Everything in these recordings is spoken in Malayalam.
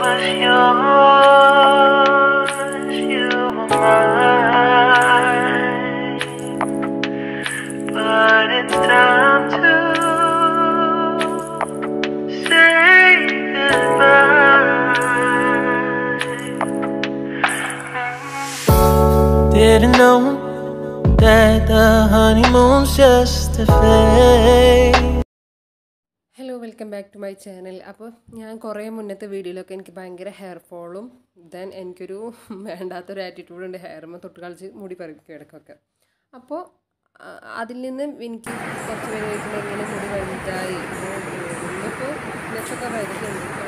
was yours, you were mine. But it's time to say goodbye. Didn't know that the honeymoon's just a phase. Hello welcome back to my channel. അപ്പോൾ ഞാൻ കുറേ മുന്നത്തെ വീഡിയോയിലൊക്കെ എനിക്ക് ഭയങ്കര ഹെയർ ഫോളും ദെൻ എനിക്കൊരു വേണ്ടാത്തൊരു ആറ്റിറ്റ്യൂഡ് ഉണ്ട്, ഹെയർമ തൊട്ട് കളിച്ച് മുടി പറിക്കും ഇടയ്ക്കൊക്കെ. അപ്പോൾ അതിൽ നിന്ന് എനിക്ക് കുറച്ച് പേര് ചോദിക്കുന്നത് എങ്ങനെ മുടി വലുതായി ഇന്നിപ്പോൾ ഇന്നൊക്കെ വരുന്നുണ്ട്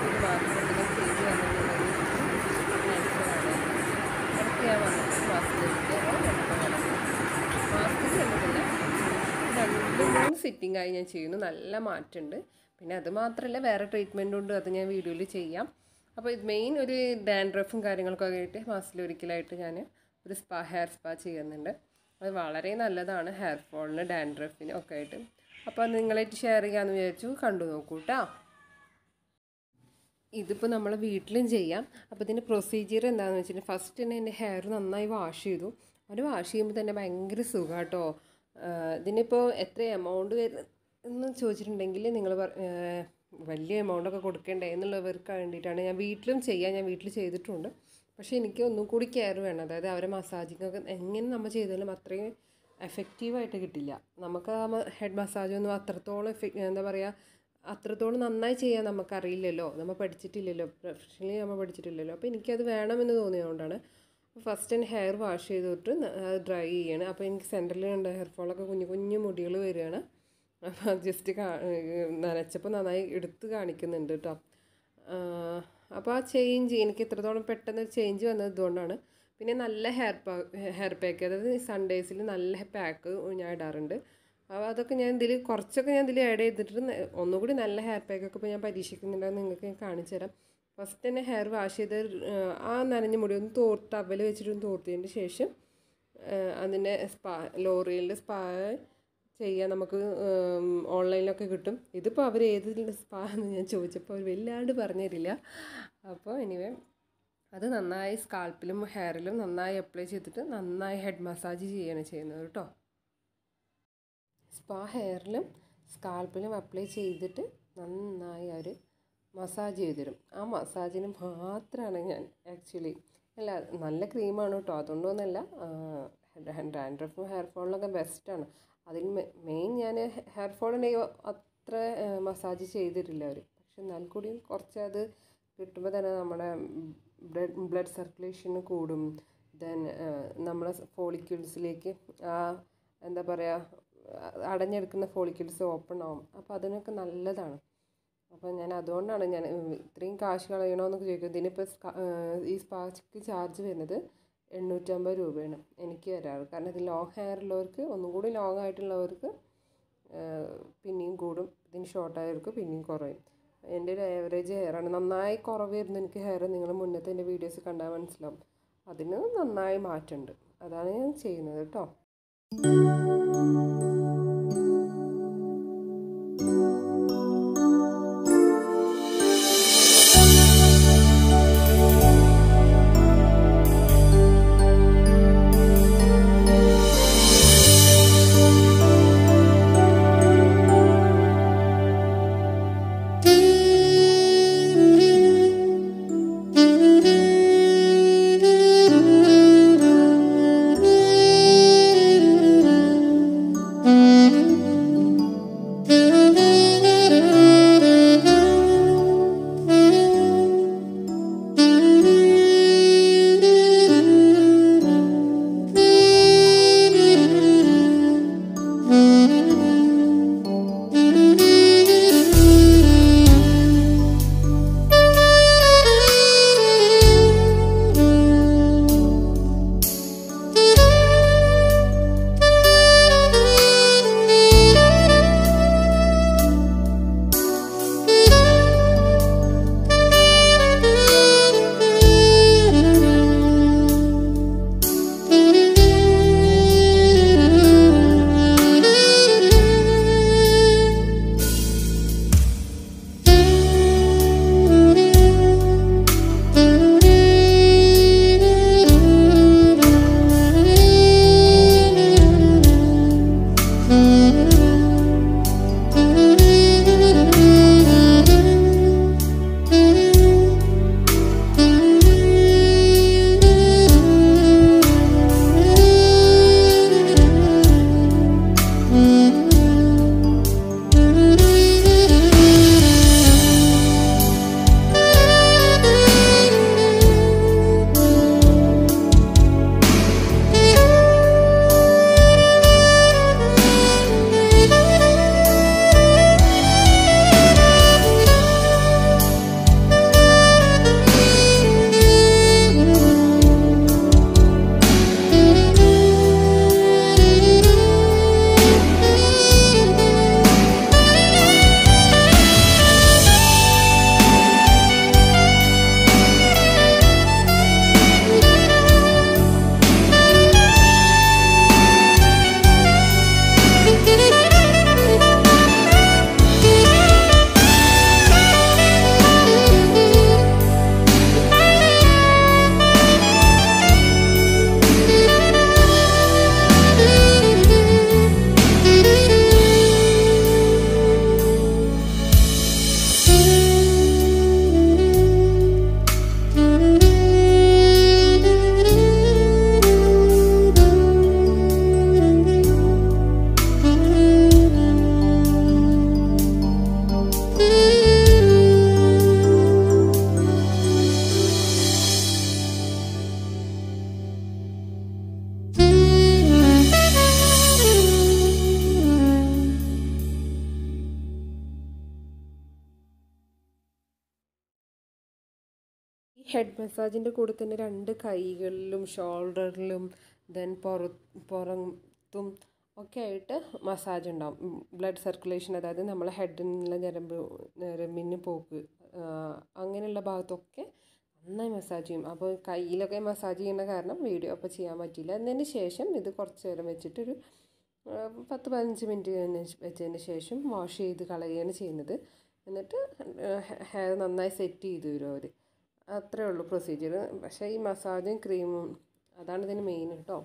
മുടി മാറ്റുന്നുണ്ടെങ്കിൽ ചെയ്ത് വന്നിട്ടുണ്ടെങ്കിൽ മനസ്സിലാണ് ഇടയ്ക്ക് ഞാൻ വന്നിട്ട് മാസത്തിലേക്ക് മാസത്തിൽ കണ്ടിട്ടില്ല 2-3 സിറ്റിംഗ് ആയി ഞാൻ ചെയ്യുന്നു. നല്ല മാറ്റമുണ്ട്. പിന്നെ അത് മാത്രമല്ല വേറെ ട്രീറ്റ്മെൻറ്റും ഉണ്ട്, അത് ഞാൻ വീഡിയോയിൽ ചെയ്യാം. അപ്പോൾ ഇത് മെയിൻ ഒരു ഡാൻഡ്രഫും കാര്യങ്ങൾക്കൊക്കെ ആയിട്ട് മാസത്തിലൊരിക്കലായിട്ട് ഞാൻ ഒരു ഹെയർ സ്പാ ചെയ്യുന്നുണ്ട്. അത് വളരെ നല്ലതാണ് ഹെയർ ഫോളിന് ഡാൻഡ്രഫിന് ഒക്കെ ആയിട്ട്. അപ്പോൾ അത് നിങ്ങളായിട്ട് ഷെയർ ചെയ്യാമെന്ന് വിചാരിച്ചു. കണ്ടു നോക്കൂ കേട്ടോ. ഇതിപ്പോൾ നമ്മൾ വീട്ടിലും ചെയ്യാം. അപ്പോൾ ഇതിൻ്റെ പ്രൊസീജിയർ എന്താണെന്ന് വെച്ചിട്ടുണ്ടെങ്കിൽ ഫസ്റ്റ് തന്നെ എൻ്റെ ഹെയർ നന്നായി വാഷ് ചെയ്തു. അത് വാഷ് ചെയ്യുമ്പോൾ തന്നെ ഭയങ്കര സുഖം കേട്ടോ. ഇതിനിപ്പോൾ എത്ര എമൗണ്ട് വരുന്നു ചോദിച്ചിട്ടുണ്ടെങ്കിൽ നിങ്ങൾ വലിയ എമൗണ്ടൊക്കെ കൊടുക്കേണ്ടേ എന്നുള്ളവർക്ക് വേണ്ടിയിട്ടാണ് ഞാൻ വീട്ടിലും ചെയ്യാം. ഞാൻ വീട്ടിൽ ചെയ്തിട്ടുണ്ട്. പക്ഷേ എനിക്ക് ഒന്നും കൂടി കെയർ വേണം. അതായത് അവരെ മസാജിങ്ങൊക്കെ എങ്ങനെ നമ്മൾ ചെയ്താലും അത്രയും എഫക്റ്റീവായിട്ട് കിട്ടില്ല. നമുക്ക് ആ ഹെഡ് മസാജൊന്നും അത്രത്തോളം എന്താ പറയുക, അത്രത്തോളം നന്നായി ചെയ്യാൻ നമുക്കറിയില്ലല്ലോ, നമ്മൾ പഠിച്ചിട്ടില്ലല്ലോ, പ്രൊഫഷണലി നമ്മൾ പഠിച്ചിട്ടില്ലല്ലോ. അപ്പോൾ എനിക്കത് വേണമെന്ന് തോന്നിയതുകൊണ്ടാണ് ഫസ്റ്റ് തന്നെ ഹെയർ വാഷ് ചെയ്തിട്ട് അത് ഡ്രൈ ചെയ്യണം. അപ്പോൾ എനിക്ക് സെൻറ്ററിലുണ്ട് ഹെയർ ഫോളൊക്കെ കുഞ്ഞു കുഞ്ഞു മുടികൾ വരികയാണ്. അപ്പോൾ ജസ്റ്റ് നനച്ചപ്പോൾ നന്നായി എടുത്ത് കാണിക്കുന്നുണ്ട് കേട്ടോ. അപ്പോൾ ആ ചേഞ്ച് എനിക്ക് ഇത്രത്തോളം പെട്ടെന്ന് ചേഞ്ച് വന്നത് ഇതുകൊണ്ടാണ്. പിന്നെ നല്ല ഹെയർ പാക്ക്, അതായത് സൺഡേസിൽ നല്ല പാക്ക് ഞാൻ ഇടാറുണ്ട്. അപ്പോൾ അതൊക്കെ ഞാൻ ഇതിൽ കുറച്ചൊക്കെ ഞാൻ ഇതിൽ ആഡ് ചെയ്തിട്ട് ഒന്നുകൂടി നല്ല ഹെയർ പാക്കൊക്കെ ഇപ്പോൾ ഞാൻ പരീക്ഷിക്കുന്നുണ്ടെന്ന് നിങ്ങൾക്ക് ഞാൻ കാണിച്ചു തരാം. ഫസ്റ്റ് തന്നെ ഹെയർ വാഷ് ചെയ്ത് ആ നനഞ്ഞ മുടി ഒന്ന് ടവൽ വെച്ചിട്ടൊന്ന് തോർത്തിയതിന് ശേഷം അതിൻ്റെ ലോറിയലിൻ്റെ സ്പാ ചെയ്യാൻ നമുക്ക് ഓൺലൈനിലൊക്കെ കിട്ടും. ഇതിപ്പോൾ അവർ ഏത് സ്പാ എന്ന് ഞാൻ ചോദിച്ചപ്പോൾ അവർ വല്ലാണ്ട് പറഞ്ഞു തരില്ല. അപ്പോൾ എനിവേ അത് നന്നായി സ്കാൽപ്പിലും ഹെയറിലും നന്നായി അപ്ലൈ ചെയ്തിട്ട് നന്നായി ഹെഡ് മസാജ് ചെയ്യാണ് ചെയ്യുന്നത് കേട്ടോ. സ്പാ ഹെയറിലും സ്കാൽപ്പിലും അപ്ലൈ ചെയ്തിട്ട് നന്നായി അവർ മസാജ് ചെയ്ത് തരും. ആ മസാജിന് മാത്രമാണ് ഞാൻ ആക്ച്വലി അല്ല നല്ല ക്രീമാണ് കേട്ടോ, അതുകൊണ്ടൊന്നുമല്ല. ഡാൻഡ്രഫും ഹെയർ ഫോളിനൊക്കെ ബെസ്റ്റാണ്. അതിന് മെയിൻ ഞാൻ ഹെയർ ഫോളുണ്ടെങ്കിൽ അത്ര മസാജ് ചെയ്തിട്ടില്ല അവർ. പക്ഷെ എന്നാൽ കൂടിയും കുറച്ച് അത് കിട്ടുമ്പോൾ തന്നെ നമ്മുടെ ബ്ലഡ് സർക്കുലേഷന് കൂടും. ദെൻ നമ്മളെ ഫോളിക്യൂൾസിലേക്ക് എന്താ പറയുക, അടഞ്ഞെടുക്കുന്ന ഫോളിക്യൂൾസ് ഓപ്പൺ ആവും. അപ്പോൾ അതിനൊക്കെ നല്ലതാണ്. അപ്പോൾ ഞാൻ അതുകൊണ്ടാണ് ഞാൻ ഇത്രയും കാശ് കളയണമെന്നൊക്കെ ചോദിക്കും. ഇതിനിപ്പോൾ ഈ സ്പാക്ക് ചാർജ് വരുന്നത് 850 രൂപയാണ് എനിക്ക് തരാറ്. കാരണം ഇത് ലോങ് ഹെയർ ഉള്ളവർക്ക്, ഒന്നും കൂടി ലോങ് ആയിട്ടുള്ളവർക്ക് പിന്നെയും കൂടും, ഇതിന് ഷോർട്ടായവർക്ക് പിന്നെയും കുറയും. എൻ്റെ ഒരു ആവറേജ് ഹെയറാണ്. നന്നായി കുറവായിരുന്നു എനിക്ക് ഹെയർ. നിങ്ങൾ മുന്നത്തെ എൻ്റെ വീഡിയോസ് കണ്ടാൽ മനസ്സിലാവും. അതിന് നന്നായി മാറ്റമുണ്ട്. അതാണ് ഞാൻ ചെയ്യുന്നത് കേട്ടോ. ഹെഡ് മസാജിൻ്റെ കൂടെ തന്നെ 2 കൈകളിലും ഷോൾഡറിലും ദെൻ പുറത്തും ഒക്കെ ആയിട്ട് മസാജ് ഉണ്ടാവും. ബ്ലഡ് സർക്കുലേഷൻ, അതായത് നമ്മളെ ഹെഡിനുള്ള ഞരമ്പിന് പോക്ക്, അങ്ങനെയുള്ള ഭാഗത്തൊക്കെ നന്നായി മസാജ് ചെയ്യും. അപ്പോൾ കയ്യിലൊക്കെ മസാജ് ചെയ്യുന്ന കാരണം വീഡിയോ അപ്പോൾ ചെയ്യാൻ പറ്റില്ല. എന്നതിന് ശേഷം ഇത് കുറച്ച് നേരം വെച്ചിട്ടൊരു 10-15 മിനിറ്റ് വെച്ചതിന് ശേഷം വാഷ് ചെയ്ത് കളയുകയാണ് ചെയ്യുന്നത്. എന്നിട്ട് ഹെയർ നന്നായി സെറ്റ് ചെയ്ത് തരും അവർ. അത്രേ ഉള്ളൂ പ്രൊസീജിയർ. പക്ഷേ ഈ മസാജും ക്രീമും അതാണ് ഇതിന് മെയിൻ കേട്ടോ.